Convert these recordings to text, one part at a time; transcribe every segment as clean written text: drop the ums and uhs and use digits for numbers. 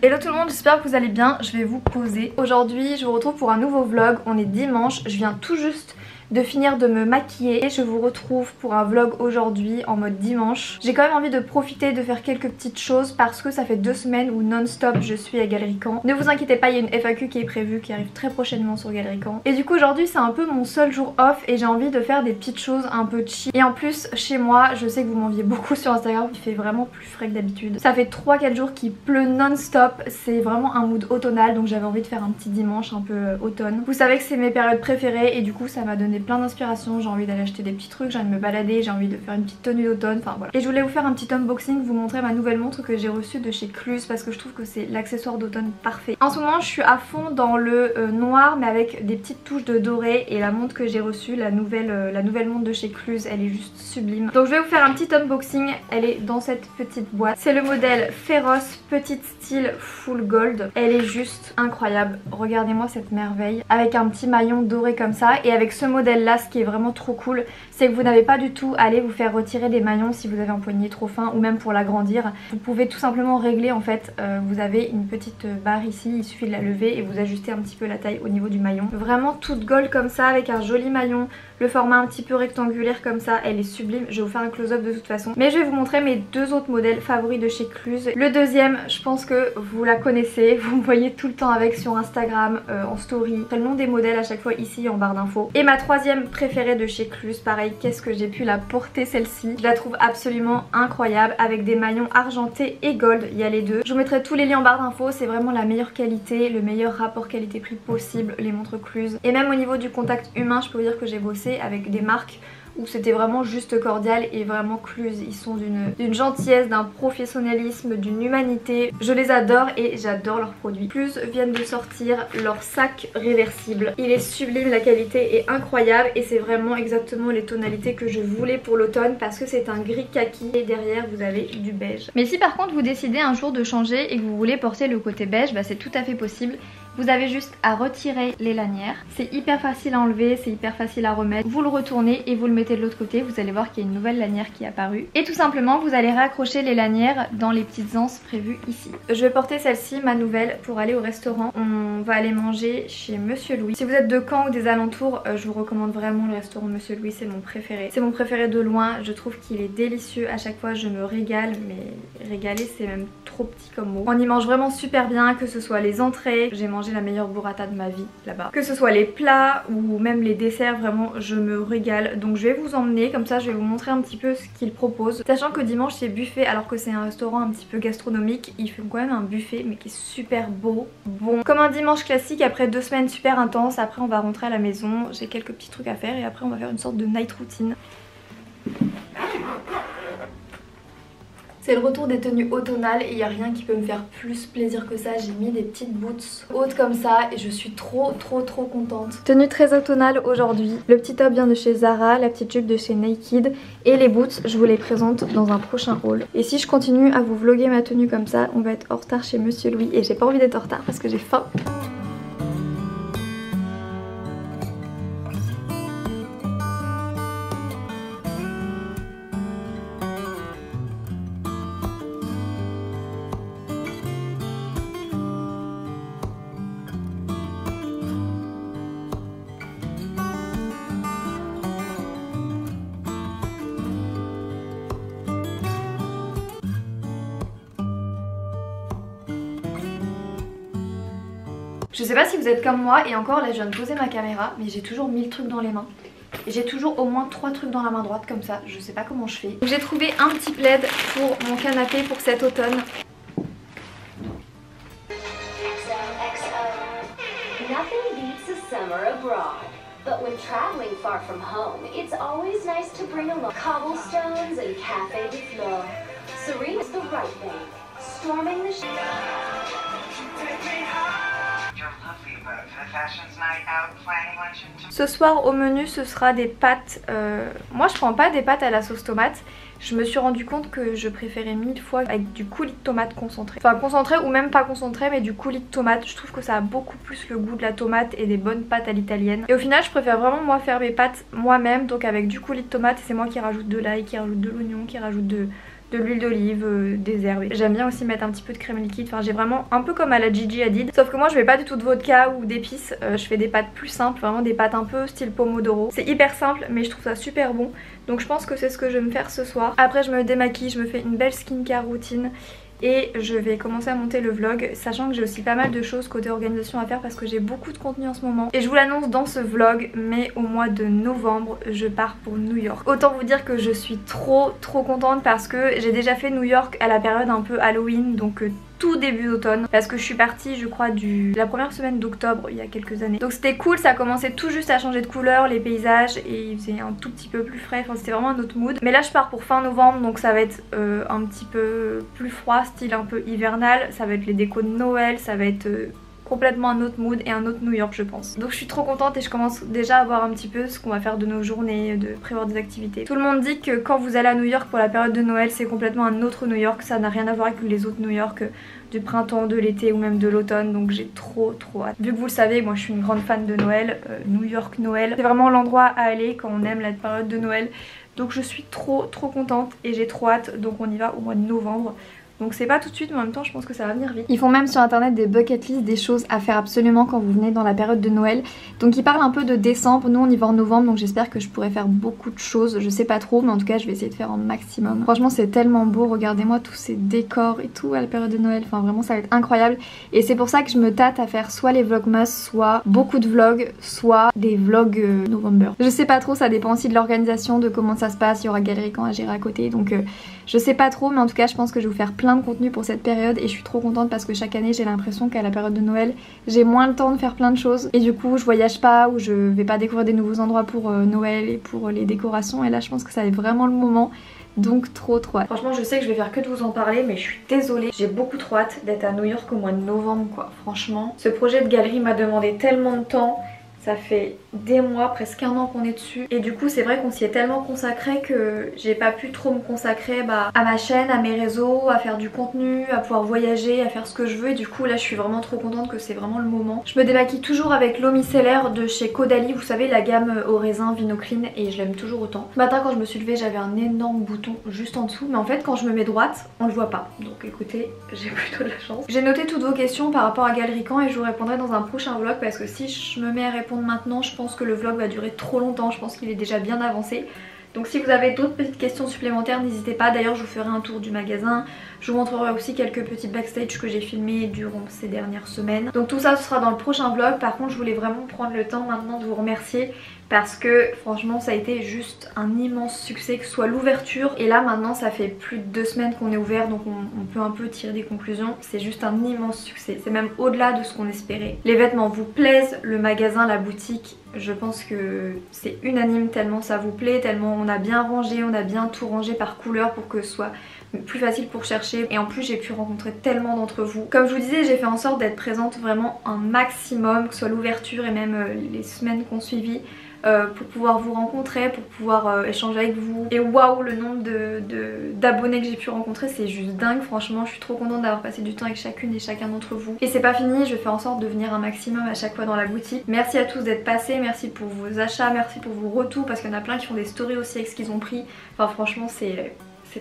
Hello tout le monde, j'espère que vous allez bien, je vais vous poser. Aujourd'hui je vous retrouve pour un nouveau vlog, on est dimanche, je viens tout juste de finir de me maquiller et je vous retrouve pour un vlog aujourd'hui en mode dimanche. J'ai quand même envie de profiter de faire quelques petites choses parce que ça fait 2 semaines où non-stop je suis à Galeries Camp. Ne vous inquiétez pas, il y a une FAQ qui est prévue, qui arrive très prochainement sur Galeries Camp. Et du coup aujourd'hui c'est un peu mon seul jour off et j'ai envie de faire des petites choses un peu chill. Et en plus chez moi, je sais que vous m'enviez beaucoup sur Instagram, il fait vraiment plus frais que d'habitude. Ça fait 3-4 jours qu'il pleut non-stop, c'est vraiment un mood automnal donc j'avais envie de faire un petit dimanche un peu automne. Vous savez que c'est mes périodes préférées et du coup ça m'a donné plein d'inspiration, j'ai envie d'aller acheter des petits trucs, j'ai envie de me balader, j'ai envie de faire une petite tenue d'automne, enfin voilà. Et je voulais vous faire un petit unboxing, vous montrer ma nouvelle montre que j'ai reçue de chez Cluse parce que je trouve que c'est l'accessoire d'automne parfait. En ce moment je suis à fond dans le noir mais avec des petites touches de doré et la montre que j'ai reçue, la nouvelle montre de chez Cluse, elle est juste sublime. Donc je vais vous faire un petit unboxing, elle est dans cette petite boîte. C'est le modèle Féroce Petite Style Full Gold, elle est juste incroyable, regardez-moi cette merveille avec un petit maillon doré comme ça. Et avec ce modèle là, ce qui est vraiment trop cool, c'est que vous n'avez pas du tout à aller vous faire retirer des maillons si vous avez un poignet trop fin ou même pour l'agrandir. Vous pouvez tout simplement régler en fait, vous avez une petite barre ici, il suffit de la lever et vous ajustez un petit peu la taille au niveau du maillon. Vraiment toute gold comme ça avec un joli maillon, le format un petit peu rectangulaire comme ça, elle est sublime. Je vais vous faire un close-up de toute façon. Mais je vais vous montrer mes 2 autres modèles favoris de chez Cluse. Le deuxième, je pense que vous la connaissez, vous me voyez tout le temps avec sur Instagram, en story. C'est le nom des modèles à chaque fois ici en barre d'infos. Et ma troisième préférée de chez Cluse, pareil, qu'est-ce que j'ai pu la porter celle-ci. Je la trouve absolument incroyable avec des maillons argentés et gold, il y a les deux. Je vous mettrai tous les liens en barre d'infos, c'est vraiment la meilleure qualité, le meilleur rapport qualité-prix possible, les montres Cluse. Et même au niveau du contact humain, je peux vous dire que j'ai bossé avec des marques où c'était vraiment juste cordial et vraiment Cluse, ils sont d'une gentillesse, d'un professionnalisme, d'une humanité. Je les adore et j'adore leurs produits. Cluse viennent de sortir leur sac réversible. Il est sublime, la qualité est incroyable et c'est vraiment exactement les tonalités que je voulais pour l'automne parce que c'est un gris kaki et derrière vous avez du beige. Mais si par contre vous décidez un jour de changer et que vous voulez porter le côté beige, bah c'est tout à fait possible. Vous avez juste à retirer les lanières. C'est hyper facile à enlever, c'est hyper facile à remettre. Vous le retournez et vous le mettez de l'autre côté. Vous allez voir qu'il y a une nouvelle lanière qui est apparue. Et tout simplement, vous allez raccrocher les lanières dans les petites anses prévues ici. Je vais porter celle-ci, ma nouvelle, pour aller au restaurant. On va aller manger chez Monsieur Louis. Si vous êtes de Caen ou des alentours, je vous recommande vraiment le restaurant Monsieur Louis. C'est mon préféré. C'est mon préféré de loin. Je trouve qu'il est délicieux. À chaque fois, je me régale. Mais régaler, c'est même trop petit comme mot. On y mange vraiment super bien, que ce soit les entrées. J'ai mangé la meilleure burrata de ma vie là-bas. Que ce soit les plats ou même les desserts, vraiment je me régale. Donc je vais vous emmener, comme ça je vais vous montrer un petit peu ce qu'ils proposent. Sachant que dimanche c'est buffet alors que c'est un restaurant un petit peu gastronomique. Ils font quand même un buffet mais qui est super beau, bon. Comme un dimanche classique après 2 semaines super intenses. Après on va rentrer à la maison, j'ai quelques petits trucs à faire et après on va faire une sorte de night routine. C'est le retour des tenues automnales et il n'y a rien qui peut me faire plus plaisir que ça. J'ai mis des petites boots hautes comme ça et je suis trop contente. Tenue très automnale aujourd'hui. Le petit top vient de chez Zara, la petite jupe de chez Naked et les boots je vous les présente dans un prochain haul. Et si je continue à vous vlogger ma tenue comme ça, on va être en retard chez Monsieur Louis et j'ai pas envie d'être en retard parce que j'ai faim. Je sais pas si vous êtes comme moi et encore là je viens de poser ma caméra mais j'ai toujours 1000 trucs dans les mains. Et j'ai toujours au moins 3 trucs dans la main droite comme ça, je sais pas comment je fais. J'ai trouvé un petit plaid pour mon canapé pour cet automne. Nothing beats a summer abroad. But when traveling far from home, it's always nice to bring along cobblestones and café de flore. Serena's the right thing. Storming the Ce soir au menu ce sera des pâtes, moi je prends pas des pâtes à la sauce tomate. Je me suis rendu compte que je préférais 1000 fois avec du coulis de tomate concentré. Enfin concentré ou même pas concentré mais du coulis de tomate. Je trouve que ça a beaucoup plus le goût de la tomate et des bonnes pâtes à l'italienne. Et au final je préfère vraiment moi faire mes pâtes moi-même, donc avec du coulis de tomate. C'est moi qui rajoute de l'ail, qui rajoute de l'oignon, qui rajoute de de l'huile d'olive, des herbes. J'aime bien aussi mettre un petit peu de crème liquide, enfin j'ai vraiment un peu comme à la Gigi Hadid, sauf que moi je mets pas du tout de vodka ou d'épices, je fais des pâtes plus simples, vraiment des pâtes un peu style pomodoro. C'est hyper simple mais je trouve ça super bon, donc je pense que c'est ce que je vais me faire ce soir. Après je me démaquille, je me fais une belle skincare routine et je vais commencer à monter le vlog, sachant que j'ai aussi pas mal de choses côté organisation à faire parce que j'ai beaucoup de contenu en ce moment. Et je vous l'annonce dans ce vlog, mais au mois de novembre, je pars pour New York. Autant vous dire que je suis trop contente parce que j'ai déjà fait New York à la période un peu Halloween, donc tout début d'automne, parce que je suis partie je crois la première semaine d'octobre il y a quelques années. Donc c'était cool, ça commençait tout juste à changer de couleur, les paysages, et il faisait un tout petit peu plus frais, enfin c'était vraiment un autre mood. Mais là je pars pour fin novembre, donc ça va être un petit peu plus froid, style un peu hivernal, ça va être les décos de Noël, ça va être complètement un autre mood et un autre New York je pense. Donc je suis trop contente et je commence déjà à voir un petit peu ce qu'on va faire de nos journées, de prévoir des activités. Tout le monde dit que quand vous allez à New York pour la période de Noël c'est complètement un autre New York, ça n'a rien à voir avec les autres New York du printemps, de l'été ou même de l'automne, donc j'ai trop hâte. Vu que vous le savez, moi je suis une grande fan de Noël, New York Noël, c'est vraiment l'endroit à aller quand on aime la période de Noël. Donc je suis trop contente et j'ai trop hâte, donc on y va au mois de novembre. Donc c'est pas tout de suite mais en même temps je pense que ça va venir vite. Ils font même sur internet des bucket list, des choses à faire absolument quand vous venez dans la période de Noël. Donc ils parlent un peu de décembre, nous on y va en novembre, donc j'espère que je pourrai faire beaucoup de choses. Je sais pas trop mais en tout cas je vais essayer de faire un maximum. Franchement c'est tellement beau, regardez-moi tous ces décors et tout à la période de Noël. Enfin vraiment ça va être incroyable. Et c'est pour ça que je me tâte à faire soit les vlogmas, soit beaucoup de vlogs, soit des vlogs November. Je sais pas trop, ça dépend aussi de l'organisation, de comment ça se passe. Il y aura Galerie Camp à gérer à côté, donc je sais pas trop mais en tout cas je pense que je vais vous faire plein de contenu pour cette période et je suis trop contente parce que chaque année j'ai l'impression qu'à la période de Noël j'ai moins le temps de faire plein de choses et du coup je voyage pas ou je vais pas découvrir des nouveaux endroits pour Noël et pour les décorations, et là je pense que ça va être vraiment le moment. Donc trop hâte. Franchement je sais que je vais faire que de vous en parler mais je suis désolée, j'ai beaucoup trop hâte d'être à New York au mois de novembre quoi. Franchement ce projet de galerie m'a demandé tellement de temps. Ça fait des mois, presque un an qu'on est dessus. Et du coup c'est vrai qu'on s'y est tellement consacré que j'ai pas pu trop me consacrer à ma chaîne, à mes réseaux, à faire du contenu, à pouvoir voyager, à faire ce que je veux. Et du coup là je suis vraiment trop contente que c'est vraiment le moment. Je me démaquille toujours avec l'eau micellaire de chez Caudalie, vous savez la gamme au raisin Vino Clean, et je l'aime toujours autant. Ce matin quand je me suis levée j'avais un énorme bouton juste en dessous, mais en fait quand je me mets droite on le voit pas. Donc écoutez, j'ai plutôt de la chance. J'ai noté toutes vos questions par rapport à Galerie Camp et je vous répondrai dans un prochain vlog parce que si je me mets à répondre maintenant je pense que le vlog va durer trop longtemps, je pense qu'il est déjà bien avancé. Donc si vous avez d'autres petites questions supplémentaires n'hésitez pas, d'ailleurs je vous ferai un tour du magasin, je vous montrerai aussi quelques petits backstage que j'ai filmés durant ces dernières semaines. Donc tout ça ce sera dans le prochain vlog. Par contre je voulais vraiment prendre le temps maintenant de vous remercier parce que franchement ça a été juste un immense succès, que ce soit l'ouverture, et là maintenant ça fait plus de 2 semaines qu'on est ouvert donc on peut un peu tirer des conclusions. C'est juste un immense succès, c'est même au-delà de ce qu'on espérait. Les vêtements vous plaisent, le magasin, la boutique, je pense que c'est unanime tellement ça vous plaît, tellement on a bien rangé, on a bien tout rangé par couleur pour que ce soit plus facile pour chercher, et en plus j'ai pu rencontrer tellement d'entre vous. Comme je vous disais j'ai fait en sorte d'être présente vraiment un maximum, que ce soit l'ouverture et même les semaines qu'on suivit, pour pouvoir vous rencontrer, pour pouvoir échanger avec vous. Et waouh, le nombre d'abonnés que j'ai pu rencontrer c'est juste dingue. Franchement je suis trop contente d'avoir passé du temps avec chacune et chacun d'entre vous. Et c'est pas fini, je fais en sorte de venir un maximum à chaque fois dans la boutique. Merci à tous d'être passés, merci pour vos achats, merci pour vos retours, parce qu'il y en a plein qui font des stories aussi avec ce qu'ils ont pris. Enfin franchement c'est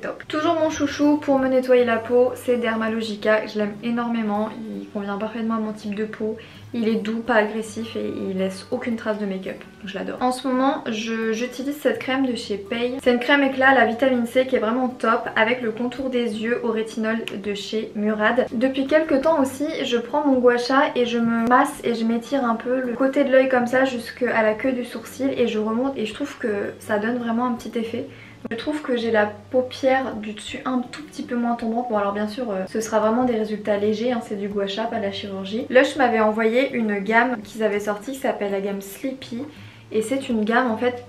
top. Toujours mon chouchou pour me nettoyer la peau, c'est Dermalogica, je l'aime énormément, il convient parfaitement à mon type de peau. Il est doux, pas agressif et il laisse aucune trace de make-up, je l'adore. En ce moment j'utilise cette crème de chez Paye. C'est une crème éclat à la vitamine C qui est vraiment top, avec le contour des yeux au rétinol de chez Murad. Depuis quelques temps aussi je prends mon gua sha et je me masse et je m'étire un peu le côté de l'œil comme ça jusqu'à la queue du sourcil et je remonte, et je trouve que ça donne vraiment un petit effet. Je trouve que j'ai la paupière du dessus un tout petit peu moins tombante. Bon alors bien sûr ce sera vraiment des résultats légers, hein, c'est du gua sha, pas de la chirurgie. Lush m'avait envoyé une gamme qu'ils avaient sortie qui s'appelle la gamme Sleepy. Et c'est une gamme en fait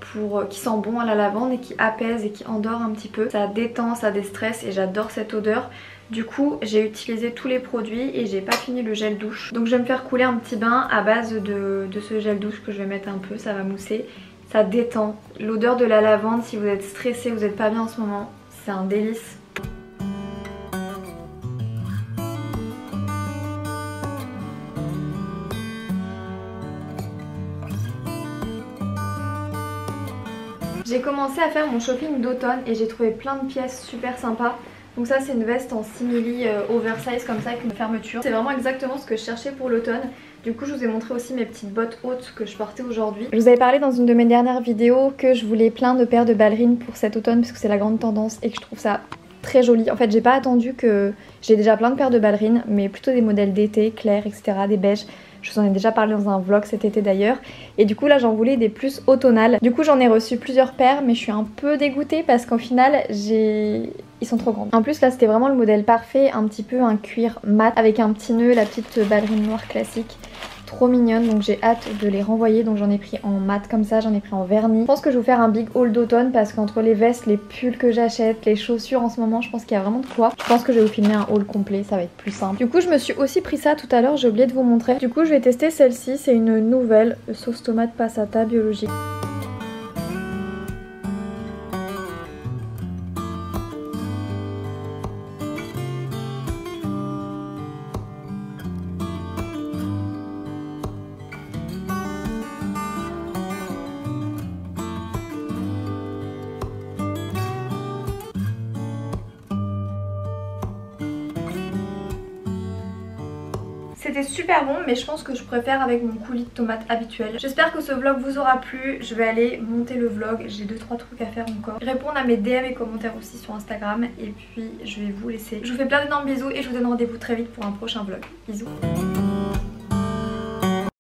qui sent bon à la lavande et qui apaise et qui endort un petit peu. Ça détend, ça déstresse et j'adore cette odeur. Du coup j'ai utilisé tous les produits et j'ai pas fini le gel douche. Donc je vais me faire couler un petit bain à base de ce gel douche que je vais mettre un peu, ça va mousser. Ça détend. L'odeur de la lavande, si vous êtes stressé, vous n'êtes pas bien en ce moment, c'est un délice. J'ai commencé à faire mon shopping d'automne et j'ai trouvé plein de pièces super sympas. Donc ça c'est une veste en simili oversize comme ça avec une fermeture. C'est vraiment exactement ce que je cherchais pour l'automne. Du coup je vous ai montré aussi mes petites bottes hautes que je portais aujourd'hui. Je vous avais parlé dans une de mes dernières vidéos que je voulais plein de paires de ballerines pour cet automne parce que c'est la grande tendance et que je trouve ça très joli. En fait j'ai pas attendu que... J'ai déjà plein de paires de ballerines mais plutôt des modèles d'été, clairs, etc. des beiges. Je vous en ai déjà parlé dans un vlog cet été d'ailleurs. Et du coup là j'en voulais des plus automnales. Du coup j'en ai reçu plusieurs paires mais je suis un peu dégoûtée parce qu'au final ils sont trop grands. En plus là c'était vraiment le modèle parfait, un petit peu un cuir mat avec un petit nœud, la petite ballerine noire classique. Trop mignonne, donc j'ai hâte de les renvoyer. Donc j'en ai pris en mat comme ça, j'en ai pris en vernis. Je pense que je vais vous faire un big haul d'automne parce qu'entre les vestes, les pulls que j'achète, les chaussures en ce moment, je pense qu'il y a vraiment de quoi. Je pense que je vais vous filmer un haul complet, ça va être plus simple. Du coup je me suis aussi pris ça tout à l'heure, j'ai oublié de vous montrer. Du coup je vais tester celle-ci, c'est une nouvelle sauce tomate passata biologique. C'était super bon mais je pense que je préfère avec mon coulis de tomates habituel. J'espère que ce vlog vous aura plu. Je vais aller monter le vlog, j'ai 2-3 trucs à faire encore. Répondre à mes DM et commentaires aussi sur Instagram. Et puis je vais vous laisser. Je vous fais plein d'énormes bisous et je vous donne rendez-vous très vite pour un prochain vlog. Bisous.